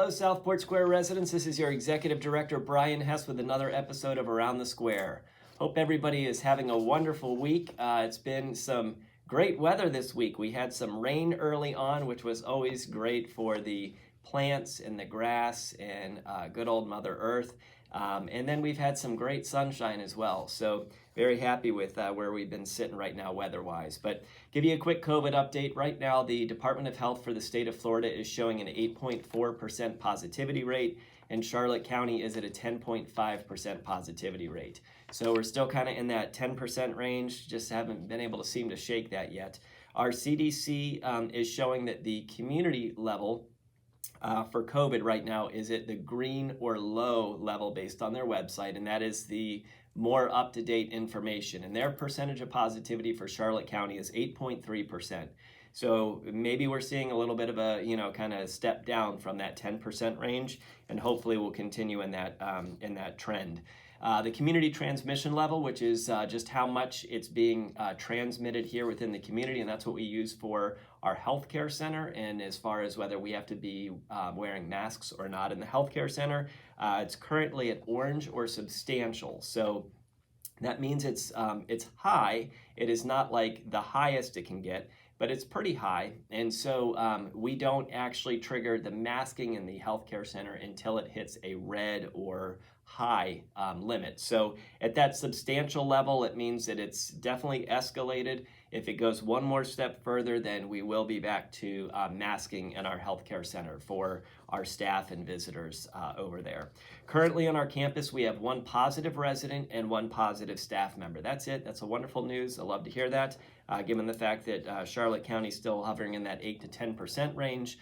Hello, Southport Square residents. This is your Executive Director, Brian Hess, with another episode of Around the Square. Hope everybody is having a wonderful week. It's been some great weather this week. We had some rain early on, which was always great for the plants and the grass and good old Mother Earth. And then we've had some great sunshine as well. So very happy with where we've been sitting right now weather-wise. But give you a quick COVID update. Right now, the Department of Health for the state of Florida is showing an 8.4% positivity rate, and Charlotte County is at a 10.5% positivity rate. So we're still kind of in that 10% range, just haven't been able to seem to shake that yet. Our CDC is showing that the community level for COVID right now is at the green or low level based on their website, and that is the more up-to-date information. And their percentage of positivity for Charlotte County is 8.3%. So maybe we're seeing a little bit of a, kind of step down from that 10% range, and hopefully we'll continue in that trend. The community transmission level, which is just how much it's being transmitted here within the community, and that's what we use for our healthcare center. And as far as whether we have to be wearing masks or not in the healthcare center, it's currently at orange or substantial. So that means it's high. It is not like the highest it can get, but it's pretty high. And so we don't actually trigger the masking in the healthcare center until it hits a red or high limit. So at that substantial level, it means that it's definitely escalated. If it goes one more step further, then we will be back to masking in our healthcare center for our staff and visitors over there. Currently on our campus, we have one positive resident and one positive staff member. That's it. That's a wonderful news. I love to hear that, given the fact that Charlotte County is still hovering in that 8 to 10% range.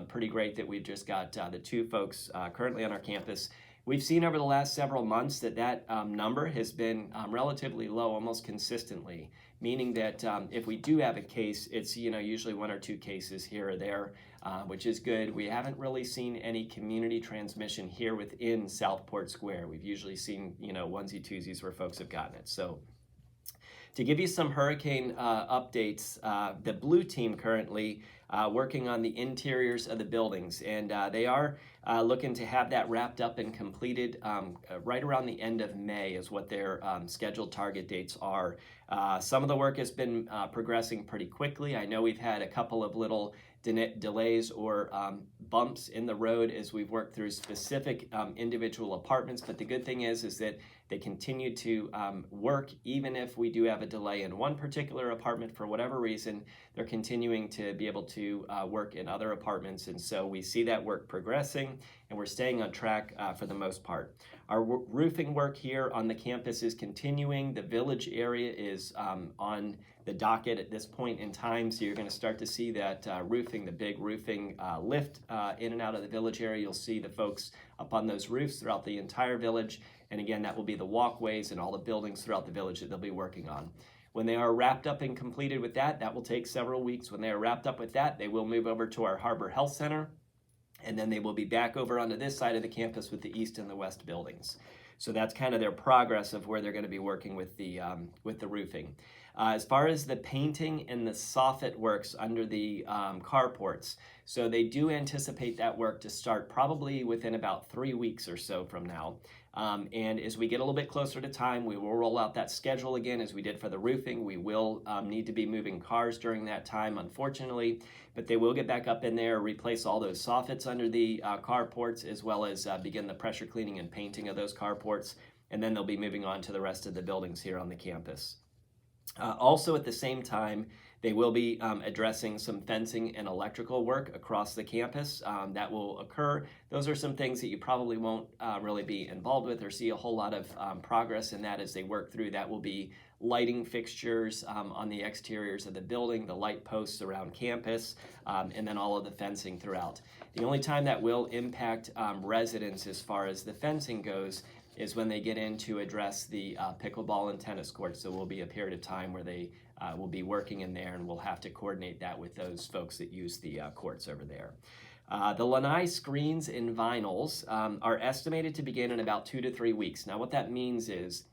Pretty great that we've just got the two folks currently on our campus. We've seen over the last several months that number has been relatively low almost consistently, meaning that if we do have a case, it's usually one or two cases here or there, which is good. We haven't really seen any community transmission here within Southport Square. We've usually seen onesie twosies where folks have gotten it. So to give you some hurricane updates, the blue team currently working on the interiors of the buildings, and they are looking to have that wrapped up and completed right around the end of May is what their scheduled target dates are. Some of the work has been progressing pretty quickly. I know we've had a couple of little delays or bumps in the road as we've worked through specific individual apartments, but the good thing is that they continue to work even if we do have a delay in one particular apartment for whatever reason. They're continuing to be able to work in other apartments, and so we see that work progressing, and we're staying on track for the most part. Our roofing work here on the campus is continuing. The village area is on the docket at this point in time, so you're going to start to see that roofing, the big roofing lift in and out of the village area. You'll see the folks up on those roofs throughout the entire village, and again, that will be the walkways and all the buildings throughout the village that they'll be working on. When they are wrapped up and completed with that, that will take several weeks. When they are wrapped up with that, they will move over to our Harbor Health Center, and then they will be back over onto this side of the campus with the east and the west buildings. So that's kind of their progress of where they're going to be working with the roofing. As far as the painting and the soffit works under the carports, so they do anticipate that work to start probably within about 3 weeks or so from now. And as we get a little bit closer to time, we will roll out that schedule again as we did for the roofing. We will need to be moving cars during that time, unfortunately, but they will get back up in there, replace all those soffits under the carports, as well as begin the pressure cleaning and painting of those carports, and then they'll be moving on to the rest of the buildings here on the campus. Also at the same time, they will be addressing some fencing and electrical work across the campus that will occur. Those are some things that you probably won't really be involved with or see a whole lot of progress in that as they work through. That will be lighting fixtures on the exteriors of the building, the light posts around campus, and then all of the fencing throughout. The only time that will impact residents as far as the fencing goes is when they get in to address the pickleball and tennis courts. So will be a period of time where they will be working in there, and we'll have to coordinate that with those folks that use the courts over there. The lanai screens and vinyls are estimated to begin in about 2 to 3 weeks. Now what that means is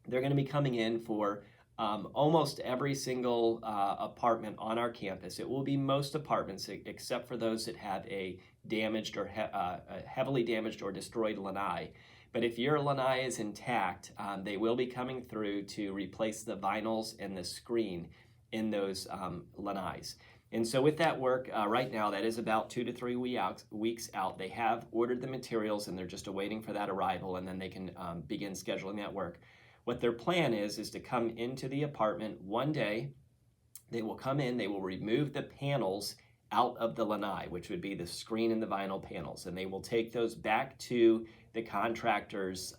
they're going to be coming in for almost every single apartment on our campus. It will be most apartments except for those that have a damaged or a heavily damaged or destroyed lanai. But if your lanai is intact, they will be coming through to replace the vinyls and the screen in those lanais. And so with that work, right now, that is about 2 to 3 weeks out. They have ordered the materials and they're just awaiting for that arrival, and then they can begin scheduling that work. What their plan is to come into the apartment one day. They will come in, they will remove the panels out of the lanai, which would be the screen and the vinyl panels, and they will take those back to the contractor's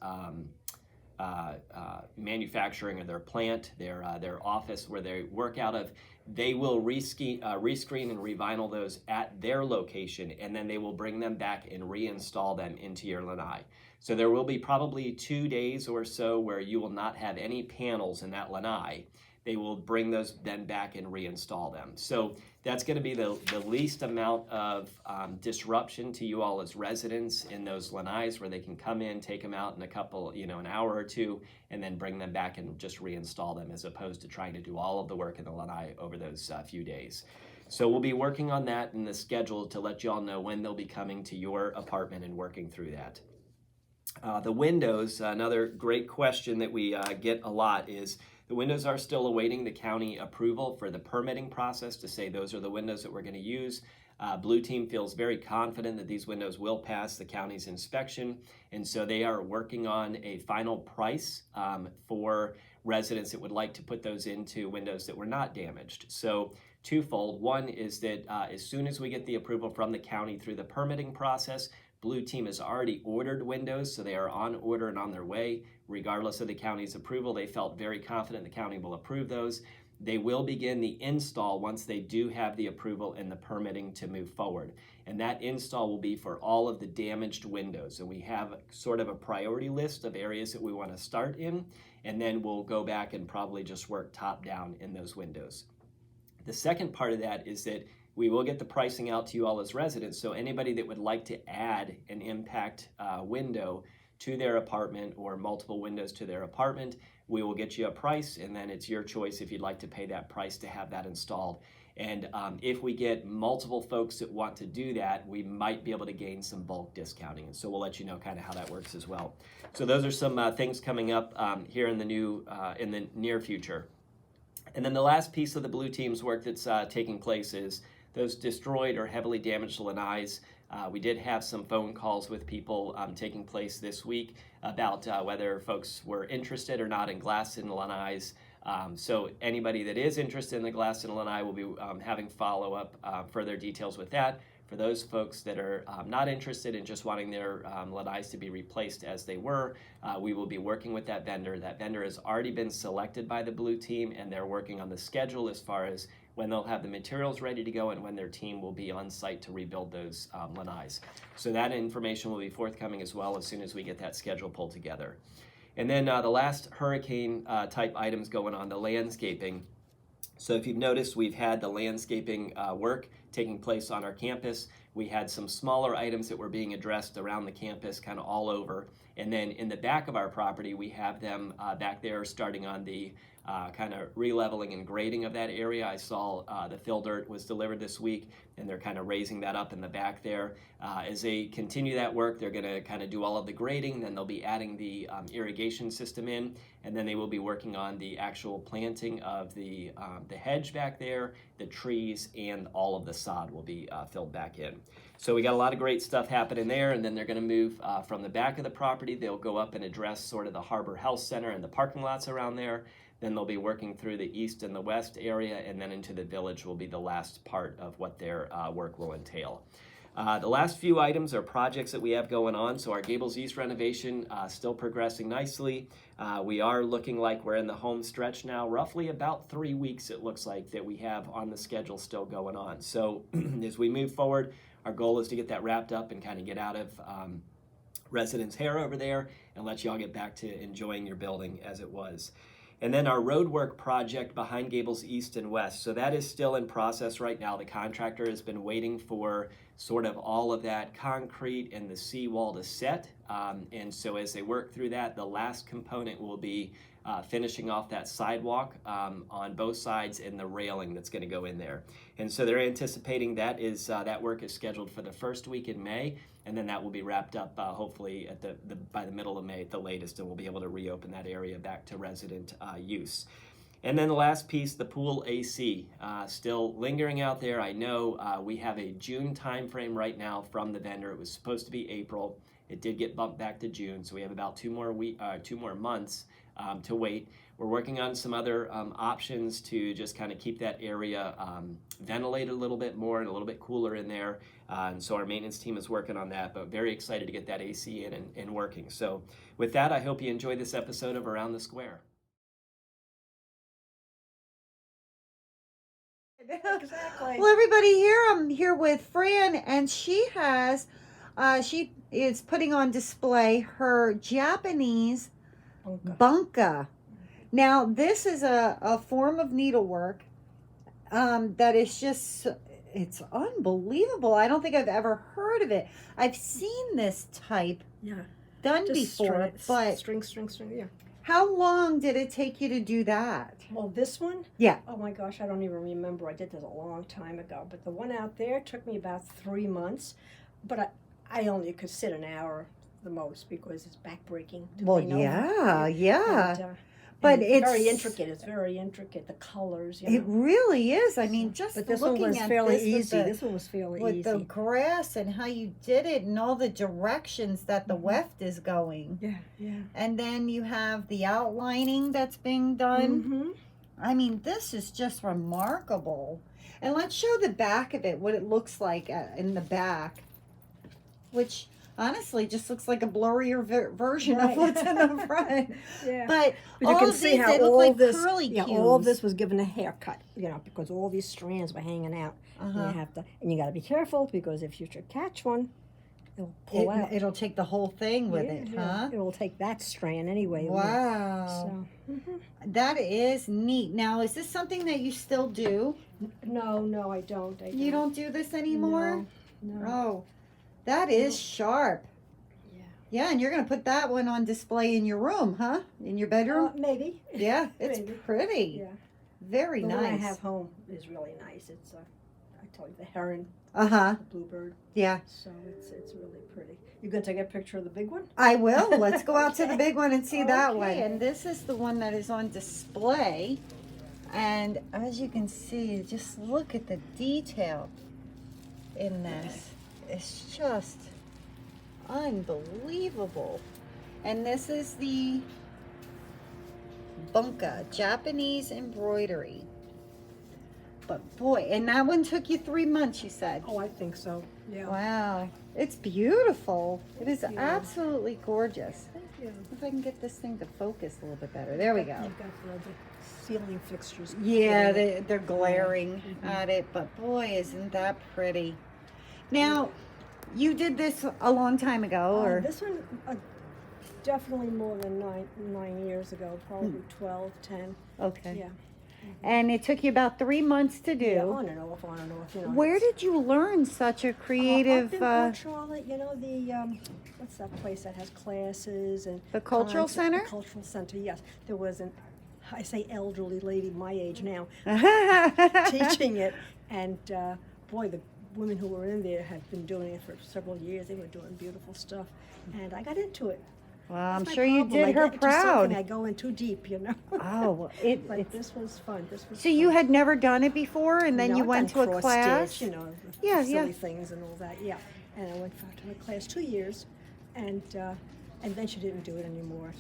manufacturing of their plant, their office where they work out of. They will rescreen and revinyl those at their location, and then they will bring them back and reinstall them into your lanai. So there will be probably 2 days or so where you will not have any panels in that lanai. They will bring those then back and reinstall them. So that's going to be the least amount of disruption to you all as residents in those lanais, where they can come in, take them out in an hour or two, and then bring them back and just reinstall them, as opposed to trying to do all of the work in the lanai over those few days. So we'll be working on that in the schedule to let you all know when they'll be coming to your apartment and working through that. The windows, another great question that we get a lot is, the windows are still awaiting the county approval for the permitting process to say those are the windows that we're going to use. Blue Team feels very confident that these windows will pass the county's inspection, and so they are working on a final price for residents that would like to put those into windows that were not damaged. So twofold. One is that as soon as we get the approval from the county through the permitting process, Blue Team has already ordered windows, so they are on order and on their way. Regardless of the county's approval, they felt very confident the county will approve those. They will begin the install once they do have the approval and the permitting to move forward. And that install will be for all of the damaged windows. And we have sort of a priority list of areas that we want to start in, and then we'll go back and probably just work top down in those windows. The second part of that is that we will get the pricing out to you all as residents, so anybody that would like to add an impact window to their apartment or multiple windows to their apartment, we will get you a price, and then it's your choice if you'd like to pay that price to have that installed. And if we get multiple folks that want to do that, we might be able to gain some bulk discounting. And so we'll let you know kind of how that works as well. So those are some things coming up here in the near future. And then the last piece of the Blue Team's work that's taking place is those destroyed or heavily damaged lanais. We did have some phone calls with people taking place this week about whether folks were interested or not in glass in lanais. So anybody that is interested in the glass in lanai will be having follow-up further details with that. For those folks that are not interested in just wanting their lanais to be replaced as they were, we will be working with that vendor. That vendor has already been selected by the Blue Team, and they're working on the schedule as far as when they'll have the materials ready to go and when their team will be on site to rebuild those lanais. So that information will be forthcoming as well as soon as we get that schedule pulled together. And then the last hurricane type items going on, the landscaping. So if you've noticed, we've had the landscaping work taking place on our campus. We had some smaller items that were being addressed around the campus, kind of all over. And then in the back of our property, we have them back there starting on the kind of re-leveling and grading of that area. I saw the fill dirt was delivered this week, and they're kind of raising that up in the back there. As they continue that work, they're going to kind of do all of the grading, then they'll be adding the irrigation system in, and then they will be working on the actual planting of the hedge back there, the trees, and all of the sod will be filled back in. So we got a lot of great stuff happening there, and then they're going to move from the back of the property. They'll go up and address sort of the Harbor Health Center and the parking lots around there. Then they'll be working through the east and the west area, and then into the village will be the last part of what their work will entail. The last few items are projects that we have going on. So our Gables East renovation still progressing nicely. We are looking like we're in the home stretch now, roughly about 3 weeks it looks like that we have on the schedule still going on. So as we move forward, our goal is to get that wrapped up and kind of get out of residents' hair over there and let you all get back to enjoying your building as it was. And then our roadwork project behind Gables East and West. So that is still in process right now. The contractor has been waiting for sort of all of that concrete and the seawall to set. And so as they work through that, the last component will be finishing off that sidewalk on both sides and the railing that's going to go in there. And so they're anticipating that work is scheduled for the first week in May, and then that will be wrapped up hopefully at by the middle of May at the latest, and we'll be able to reopen that area back to resident use. And then the last piece, the pool AC, still lingering out there. I know we have a June timeframe right now from the vendor. It was supposed to be April. It did get bumped back to June, so we have about 2 more months to wait. We're working on some other options to just kind of keep that area ventilated a little bit more and a little bit cooler in there. And so our maintenance team is working on that, but very excited to get that AC in and working. So with that, I hope you enjoyed this episode of Around the Square. Exactly. Well, everybody here, I'm here with Fran, and she is putting on display her Japanese bunka. Now, this is a form of needlework that is just, it's unbelievable. I don't think I've ever heard of it. I've seen this type done before, but string, yeah. how long did it take you to do that? Well, this one? Yeah. Oh my gosh, I don't even remember. I did this a long time ago. But the one out there took me about 3 months. But I only could sit an hour the most because it's backbreaking. Well, yeah. And, but it's it's very intricate. It's very intricate. The colors, It really is. I mean, just but this looking one was at fairly this easy. with This one was fairly with easy. the grass and how you did it and all the directions that the weft is going. Yeah. And then you have the outlining that's being done. Mm-hmm. I mean, this is just remarkable. And let's show the back of it, what it looks like in the back, which honestly just looks like a blurrier version of what's in the front. Yeah. But you all can of see these, how they look all like this, curly all of cues. this was given a haircut, because all these strands were hanging out. Uh-huh. And you got to be careful because if you should catch one, it'll pull out. It'll take the whole thing with it, huh? It will take that strand anyway. Wow. So, That is neat. Now, is this something that you still do? No, I don't. You don't do this anymore? No. Oh, that is sharp. Yeah. Yeah, and you're going to put that one on display in your room, huh? In your bedroom? Maybe. Yeah, it's Maybe. pretty. Yeah. Very The nice. one I have home is really nice. It's I told you, the heron, Uh-huh. the bluebird. Yeah. So it's really pretty. You gonna take a picture of the big one? I will. Let's go out to the big one and see that Okay. one. And this is the one that is on display. And as you can see, just look at the detail in this. It's just unbelievable. And this is the bunka, Japanese embroidery. But boy, and that one took you 3 months, you said. Oh, I think so. Yeah. Wow. It's beautiful. It is you. absolutely gorgeous. Thank you. If I can get this thing to focus a little bit better. There we go. You've got the ceiling fixtures. Yeah, they're glaring at it, but boy, isn't that pretty. Now, you did this a long time ago, or? This one, definitely more than nine years ago, probably 12, 10. Okay. Yeah. And it took you about 3 months to do. Yeah, on and off. Where did you learn such a creative? Up in Port Charlotte, the what's that place that has classes and The Cultural concerts? Center? The Cultural Center, yes. There was I say elderly lady my age now teaching it, and boy, the women who were in there had been doing it for several years. They were doing beautiful stuff, and I got into it. Well, I'm That's my sure you problem. did I her get into something, I proud. go in too deep, Oh, well, But this was fun. so you had never done it before, and then you went to a class. the Yeah, silly yeah. things and all that. Yeah, and I went to a class 2 years, and then she didn't do it anymore.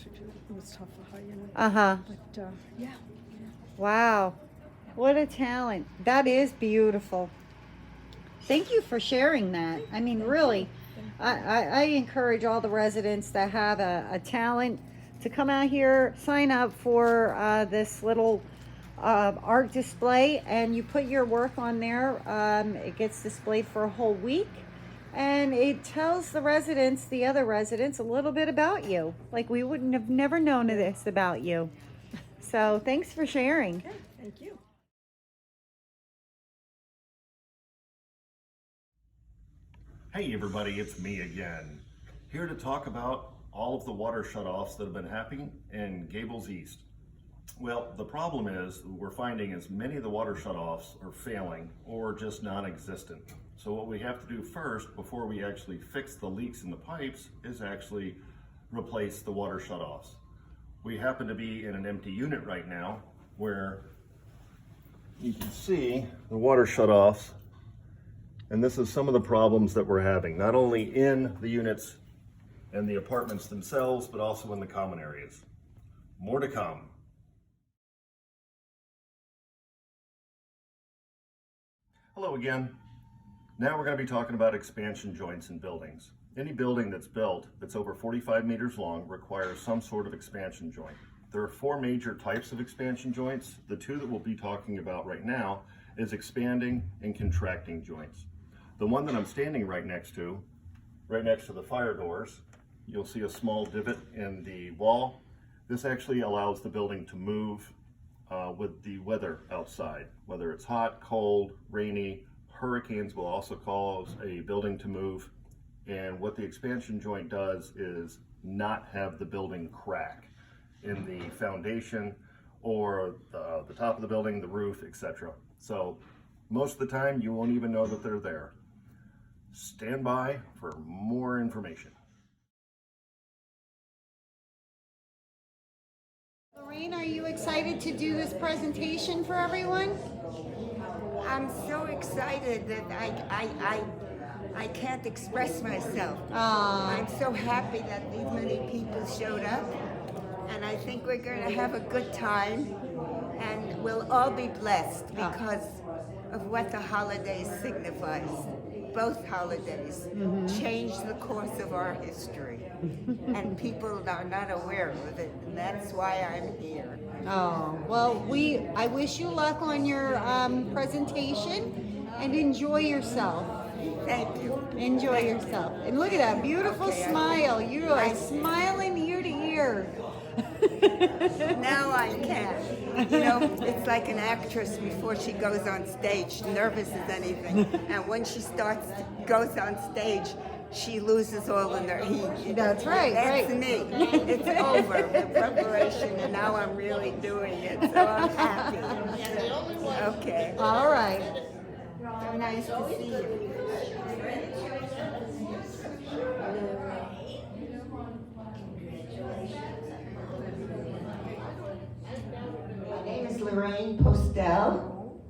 It was tough for her, Uh huh. But yeah. Wow, what a talent! That is beautiful. Thank you for sharing that. I mean, really, I encourage all the residents that have a talent to come out here, sign up for this little art display, and you put your work on there. It gets displayed for a whole week, and it tells the other residents, a little bit about you. Like, we wouldn't have never known this about you. So thanks for sharing. Okay, thank you. Hey everybody, it's me again. Here to talk about all of the water shutoffs that have been happening in Gables East. Well, the problem is we're finding is many of the water shutoffs are failing or just non-existent. So what we have to do first, before we actually fix the leaks in the pipes, is actually replace the water shutoffs. We happen to be in an empty unit right now where you can see the water shutoffs, and this is some of the problems that we're having, not only in the units and the apartments themselves, but also in the common areas. More to come. Hello again. Now we're going to be talking about expansion joints in buildings. Any building that's built that's over 45 meters long requires some sort of expansion joint. There are four major types of expansion joints. The two that we'll be talking about right now is expanding and contracting joints. The one that I'm standing right next to the fire doors, you'll see a small divot in the wall. This actually allows the building to move with the weather outside, whether it's hot, cold, rainy. Hurricanes will also cause a building to move. And what the expansion joint does is not have the building crack in the foundation or the top of the building, the roof, etc. So most of the time you won't even know that they're there. Stand by for more information. Lorraine, are you excited to do this presentation for everyone? I'm so excited that I can't express myself. I'm so happy that these many people showed up, and I think we're going to have a good time, and we'll all be blessed because of what the holidays signifies. Both holidays change the course of our history, and people are not aware of it, and that's why I'm here. Oh, well, I wish you luck on your presentation and enjoy yourself. Thank you. Enjoy yourself. And look at that beautiful smile. You are smiling ear to ear. Now I can. You know, it's like an actress before she goes on stage, nervous as anything. And when she goes on stage, she loses all in her heat. That's right. That's me. It's over, the preparation, and now I'm really doing it, so I'm happy. Okay. All right. So nice to see you. My name is Lorraine Postel,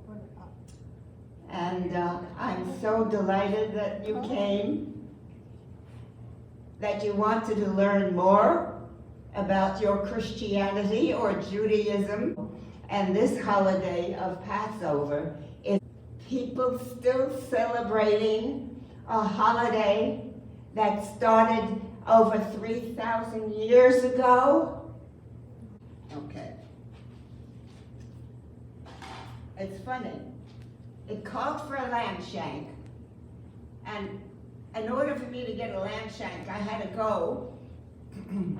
and I'm so delighted that you came, that you wanted to learn more about your Christianity or Judaism. And this holiday of Passover is people still celebrating a holiday that started over 3,000 years ago. Okay. It's funny. It called for a lamb shank, and in order for me to get a lamb shank, I had to go and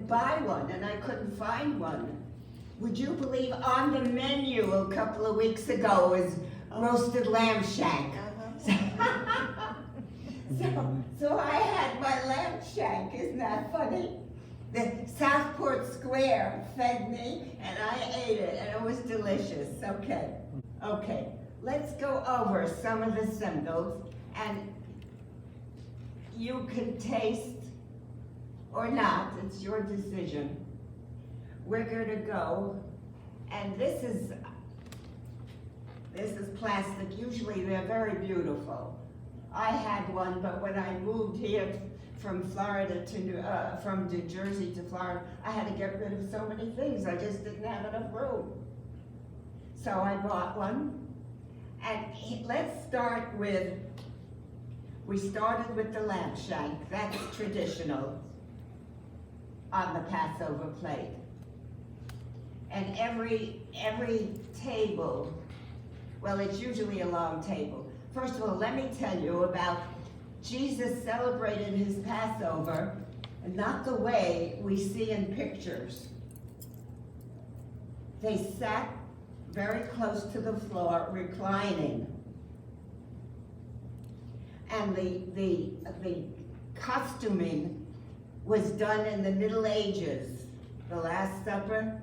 buy one, and I couldn't find one. Would you believe on the menu a couple of weeks ago was roasted lamb shank? So I had my lamb shank. Isn't that funny? The Southport Square fed me, and I ate it, and it was delicious. Okay, let's go over some of the symbols, and you can taste or not, it's your decision. We're going to go, and this is plastic. Usually they're very beautiful. I had one, but when I moved here from Florida to from New Jersey to Florida, I had to get rid of so many things. I just didn't have enough room. So I bought one, and let's start with. We started with the lamb shank. That's traditional on the Passover plate. And every table, well, it's usually a long table. First of all, let me tell you about Jesus celebrated his Passover, not the way we see in pictures. They sat very close to the floor, reclining. And the costuming was done in the Middle Ages. the Last Supper,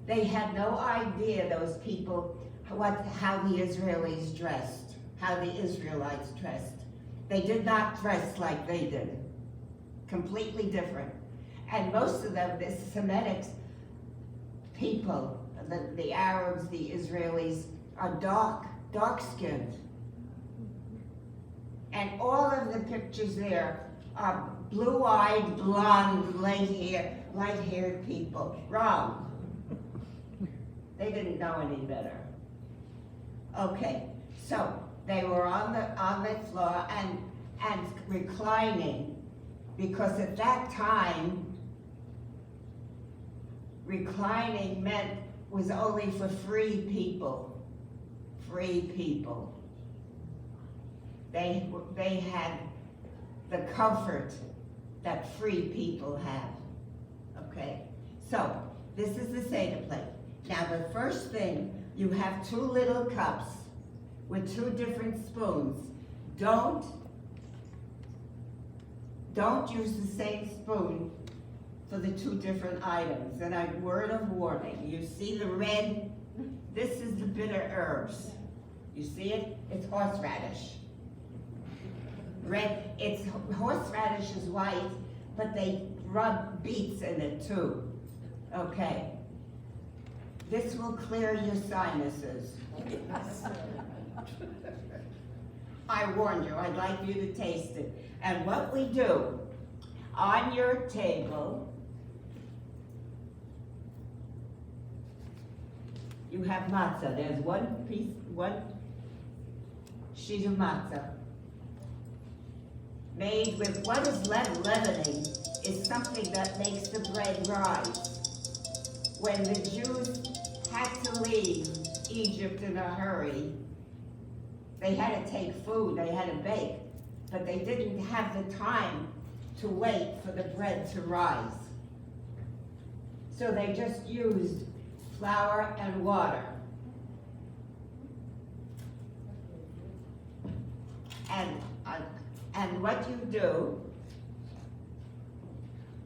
they had no idea, those people, how the Israelis dressed, how the Israelites dressed. They did not dress like they did. Completely different. And most of them, the Semitic people, the Arabs, the Israelis, are dark-skinned. And all of the pictures there are blue-eyed, blonde, light-haired people. Wrong. They didn't know any better. Okay, so they were on the floor and reclining, because at that time, reclining was only for free people. Free people. They had the comfort that free people have. Okay, so this is the Seder plate. Now the first thing, you have 2 little cups with 2 different spoons. Don't use the same spoon for the 2 different items. And a word of warning, you see the red? This is the bitter herbs. You see it? It's horseradish. Red, horseradish is white, but they rub beets in it too. Okay. This will clear your sinuses. I warned you, I'd like you to taste it. And what we do, on your table, you have matzah. There's one sheet of matzah made with, what is leavening? Is something that makes the bread rise. When the Jews had to leave Egypt in a hurry, they had to take food, they had to bake, but they didn't have the time to wait for the bread to rise. So they just used flour and water. And what you do,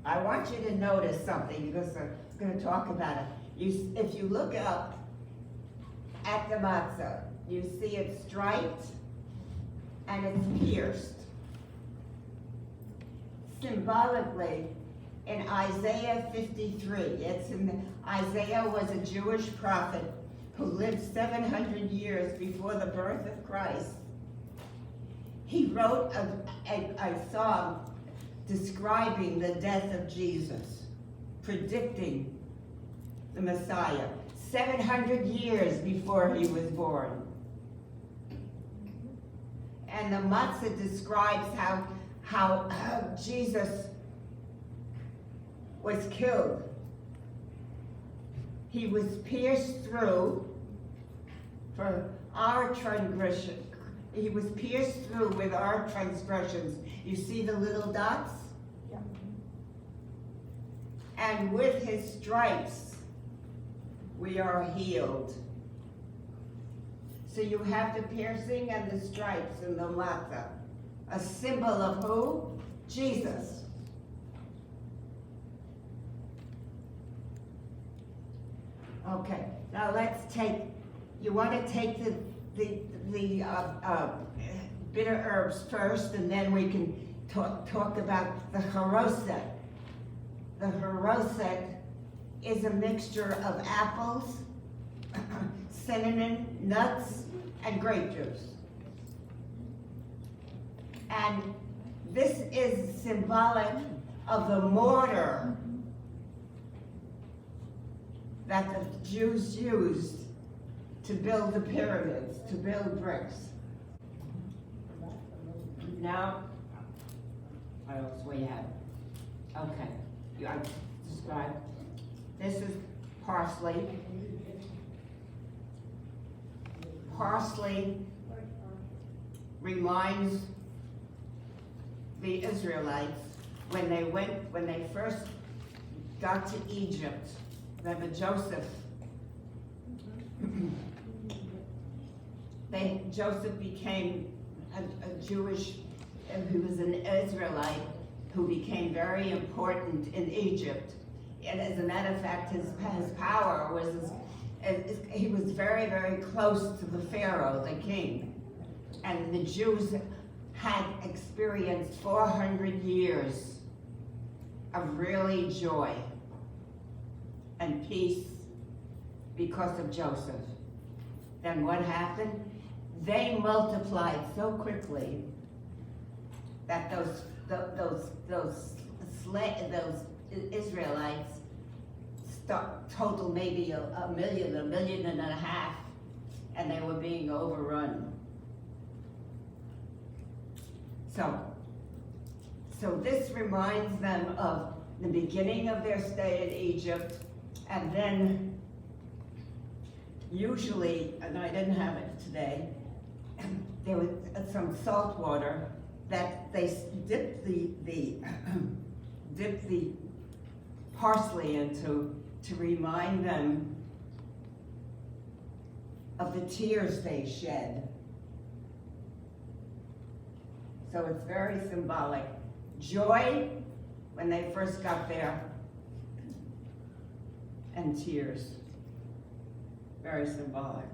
I want you to notice something, because I'm going to talk about it. If you look up at the matzah, you see it's striped and it's pierced. Symbolically, in Isaiah 53, Isaiah was a Jewish prophet who lived 700 years before the birth of Christ. He wrote a song describing the death of Jesus, predicting the Messiah, 700 years before he was born. And the matzah describes how Jesus was killed. He was pierced through for our transgression. He was pierced through with our transgressions. You see the little dots? Yeah. And with his stripes, we are healed. So you have the piercing and the stripes in the matzah. A symbol of who? Jesus. Okay, now let's take, you want to take the bitter herbs first, and then we can talk about the haroset. The haroset is a mixture of apples, cinnamon, nuts, and grape juice. And this is symbolic of the mortar that the Jews used to build the pyramids, to build bricks. Now, what else we have? Okay, I described. This is parsley. Parsley reminds the Israelites when they first got to Egypt. Remember Joseph? Joseph became a Jewish, who was an Israelite, who became very important in Egypt. and as a matter of fact, his power was, he was very, very close to the Pharaoh, the king. And the Jews had experienced 400 years of really joy and peace because of Joseph. Then what happened? They multiplied so quickly that those Israelites total maybe a million and a half, and they were being overrun. So this reminds them of the beginning of their stay in Egypt, and then usually, and I didn't have it today, there was some salt water that they dipped the parsley into to remind them of the tears they shed. So it's very symbolic. Joy when they first got there, and tears. Very symbolic.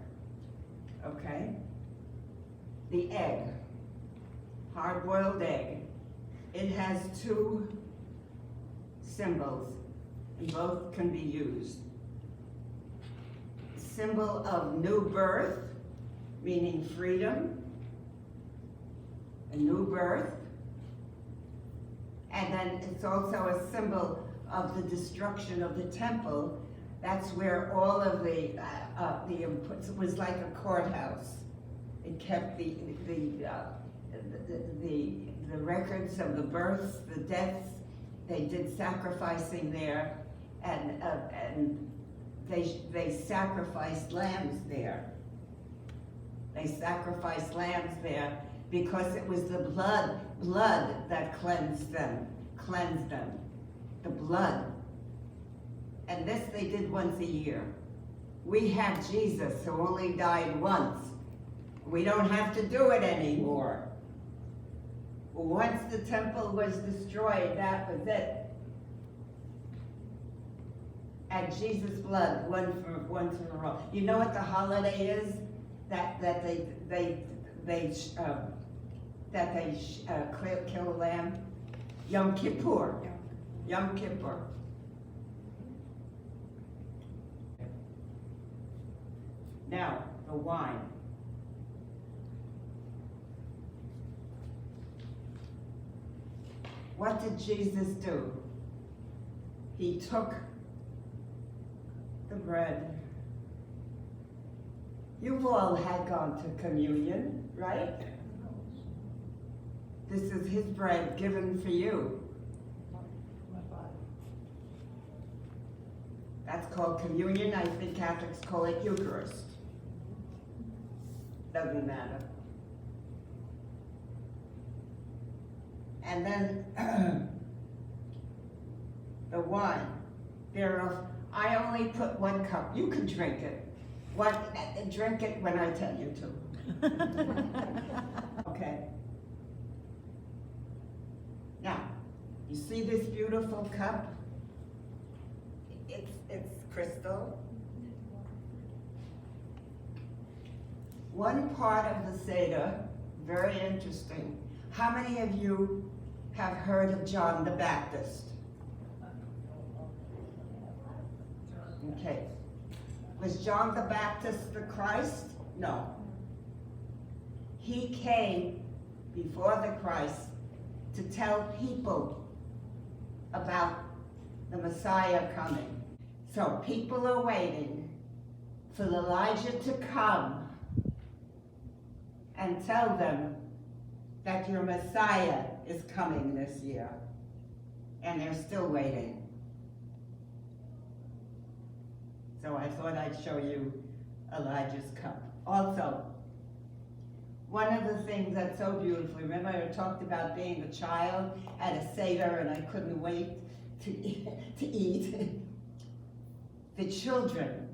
Okay? The egg, hard-boiled egg. It has two symbols, and both can be used. Symbol of new birth, meaning freedom, a new birth. And then it's also a symbol of the destruction of the temple. That's where all of the it was like a courthouse. It kept the records of the births, the deaths. They did sacrificing there, and they sacrificed lambs there. They sacrificed lambs there because it was the blood that cleansed them, the blood. And this they did once a year. We have Jesus who only died once. We don't have to do it anymore. Once the temple was destroyed, that was it. And Jesus' blood, once for all. You know what the holiday is that they kill a lamb? Yom Kippur. Yom Kippur. Now, the wine. What did Jesus do? He took the bread. You've all had gone to communion, right? This is his bread given for you. That's called communion. I think Catholics call it Eucharist. Doesn't matter. And then the wine. I only put 1 cup. You can drink it. Drink it when I tell you to. Okay. Now, you see this beautiful cup? It's crystal. One part of the Seder, very interesting. How many of you have heard of John the Baptist? Okay. Was John the Baptist the Christ? No. He came before the Christ to tell people about the Messiah coming. So people are waiting for Elijah to come and tell them that your Messiah is coming this year. And they're still waiting. So I thought I'd show you Elijah's cup. Also, one of the things that's so beautiful, remember I talked about being a child at a Seder and I couldn't wait to eat. The children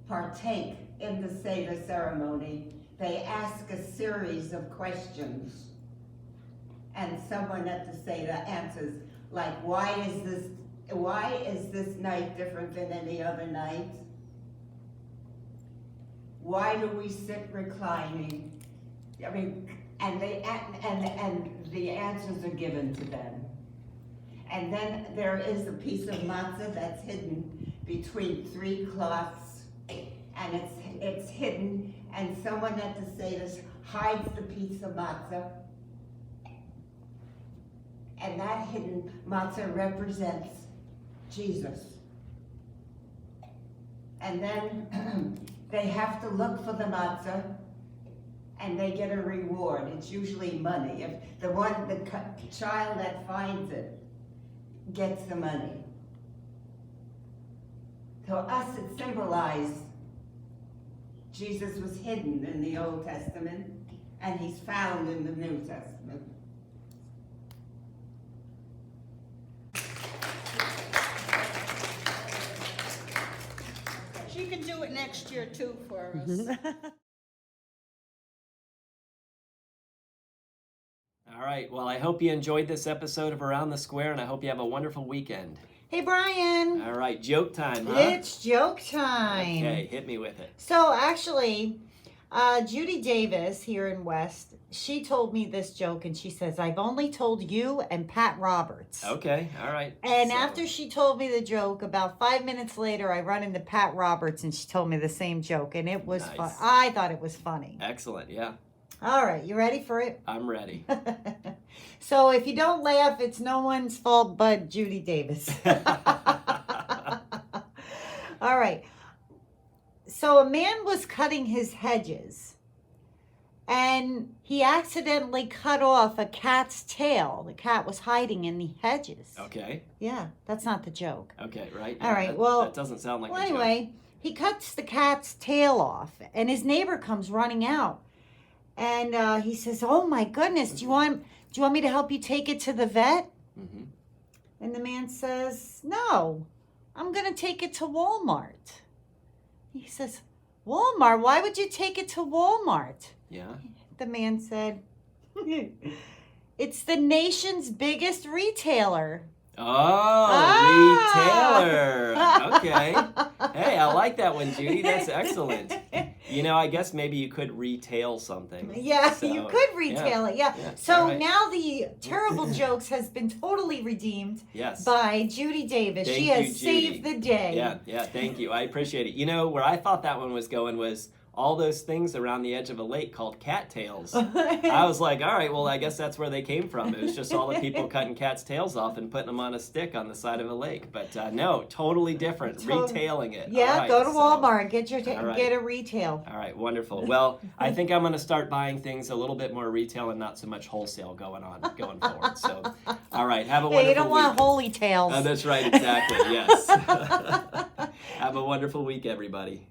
partake in the Seder ceremony. They ask a series of questions. And someone at the Seder answers, like, why is this Why is this night different than any other night? Why do we sit reclining? I mean, and the answers are given to them. And then there is a piece of matzah that's hidden between 3 cloths, and it's hidden, and someone at the Seder hides the piece of matzah, and that hidden matzah represents Jesus. And then they have to look for the matzah, and they get a reward. It's usually money. If the child that finds it gets the money. To us, it symbolized Jesus was hidden in the Old Testament, and he's found in the New Testament. She can do it next year too for us. All right. Well, I hope you enjoyed this episode of Around the Square, and I hope you have a wonderful weekend. Hey, Brian. All right. Joke time, huh? It's joke time. Okay. Hit me with it. So actually, Judy Davis here in West, she told me this joke, and she says, I've only told you and Pat Roberts. Okay. All right. And So- after she told me the joke, about 5 minutes later, I run into Pat Roberts, and she told me the same joke, and it was fun. Nice. I thought it was funny. Excellent. Yeah. All right, you ready for it? I'm ready. So if you don't laugh, it's no one's fault but Judy Davis. All right. So a man was cutting his hedges, and he accidentally cut off a cat's tail. The cat was hiding in the hedges. Okay. Yeah, that's not the joke. Okay. Right. All right, That, well- that doesn't sound like Well, a joke. anyway, he cuts the cat's tail off, and his neighbor comes running out, and he says, "Oh my goodness, do you want me to help you take it to the vet?" Mm-hmm. And the man says, "No, I'm gonna take it to Walmart." He says, "Walmart? Why would you take it to Walmart?" Yeah. The man said, "It's the nation's biggest retailer." Oh, retailer. Okay. Hey, I like that one, Judy. That's excellent. You know, I guess maybe you could retail something. Yeah, So, you could retail it. Yeah. yeah, So all right. now the terrible jokes has been totally redeemed Yes. by Judy Davis. Thank She you, has Judy. saved the day. Yeah, thank you. I appreciate it. You know, where I thought that one was going was all those things around the edge of a lake called cattails. I was like, all right, well, I guess that's where they came from. It was just all the people cutting cats' tails off and putting them on a stick on the side of a lake. But no, totally different. Retailing it. Yeah, All right, go to so- Walmart, get all right. get a retail. All right, wonderful. Well, I think I'm going to start buying things a little bit more retail and not so much wholesale going forward. So, all right, have a wonderful Hey, you don't want week. holy tails. That's right, exactly. Yes. Have a wonderful week, everybody.